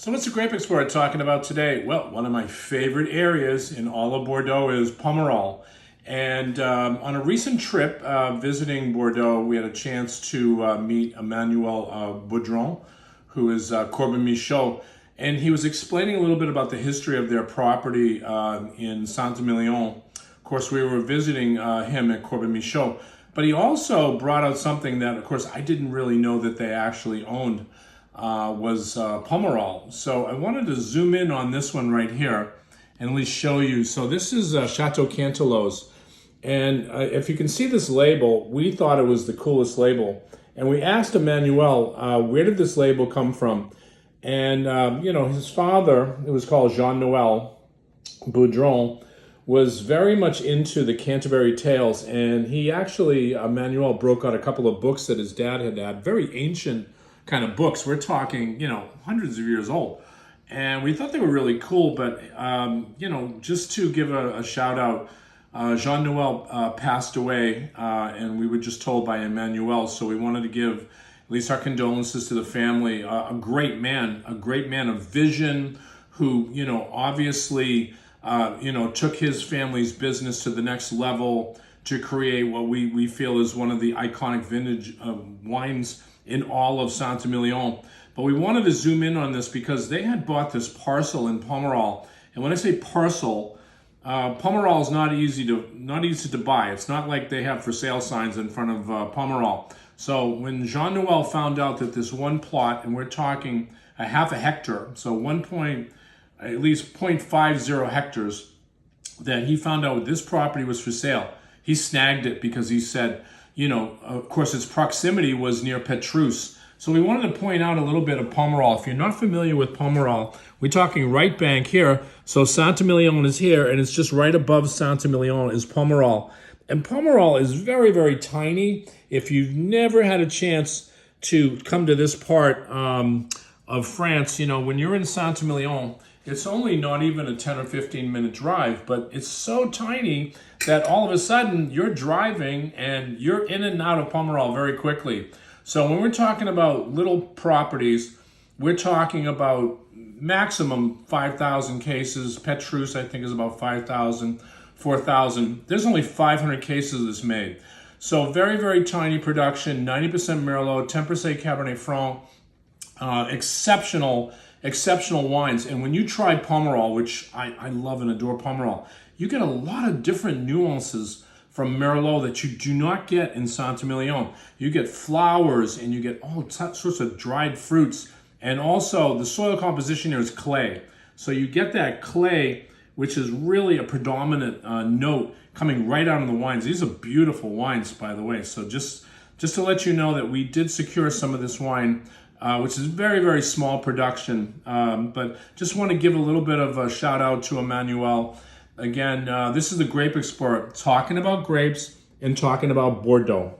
So what's the grape explorer talking about today? Well, one of my favorite areas in all of Bordeaux is Pomerol. And on a recent trip visiting Bordeaux, we had a chance to meet Emmanuel Boidron, who is Corbin Michaud. And he was explaining a little bit about the history of their property in Saint-Emilion. Of course, we were visiting him at Corbin Michaud. But he also brought out something that, of course, I didn't really know that they actually owned. Was Pomerol. So I wanted to zoom in on this one right here and at least show you. So this is Chateau Cantelauze. And if you can see this label, we thought it was the coolest label. And we asked Emmanuel, where did this label come from? And, his father, it was called Jean Noel Boidron, was very much into the Canterbury Tales. And he actually, Emmanuel broke out a couple of books that his dad had, very ancient kind of books. We're talking, hundreds of years old. And we thought they were really cool, but, just to give a shout out, Jean Noel passed away, and we were just told by Emmanuel, so we wanted to give at least our condolences to the family. A great man of vision who, obviously, took his family's business to the next level to create what we feel is one of the iconic vintage wines in all of Saint-Emilion. But we wanted to zoom in on this because they had bought this parcel in Pomerol. And when I say parcel, Pomerol is not easy to buy. It's not like they have for sale signs in front of Pomerol. So when Jean Noel found out that this one plot, and we're talking a half a hectare, so at least 0.50 hectares, that he found out this property was for sale, he snagged it because he said, of course, its proximity was near Petrus. So we wanted to point out a little bit of Pomerol. If you're not familiar with Pomerol, we're talking right bank here. So Saint-Emilion is here, and it's just right above Saint-Emilion is Pomerol. And Pomerol is very, very tiny. If you've never had a chance to come to this part of France, when you're in Saint-Emilion, it's only not even a 10 or 15 minute drive, but it's so tiny that all of a sudden you're driving and you're in and out of Pomerol very quickly. So when we're talking about little properties, we're talking about maximum 5,000 cases. Petrus, I think, is about 5,000, 4,000. There's only 500 cases that's made. So very, very tiny production, 90% Merlot, 10% Cabernet Franc, exceptional wines. And when you try Pomerol, which I love and adore Pomerol, you get a lot of different nuances from Merlot that you do not get in Saint-Emilion. You get flowers and you get all sorts of dried fruits. And also the soil composition here is clay. So you get that clay, which is really a predominant note coming right out of the wines. These are beautiful wines, by the way. So just to let you know that we did secure some of this wine, which is very, very small production. But just want to give a little bit of a shout out to Emmanuel. Again, this is the Grape Explorer, talking about grapes and talking about Bordeaux.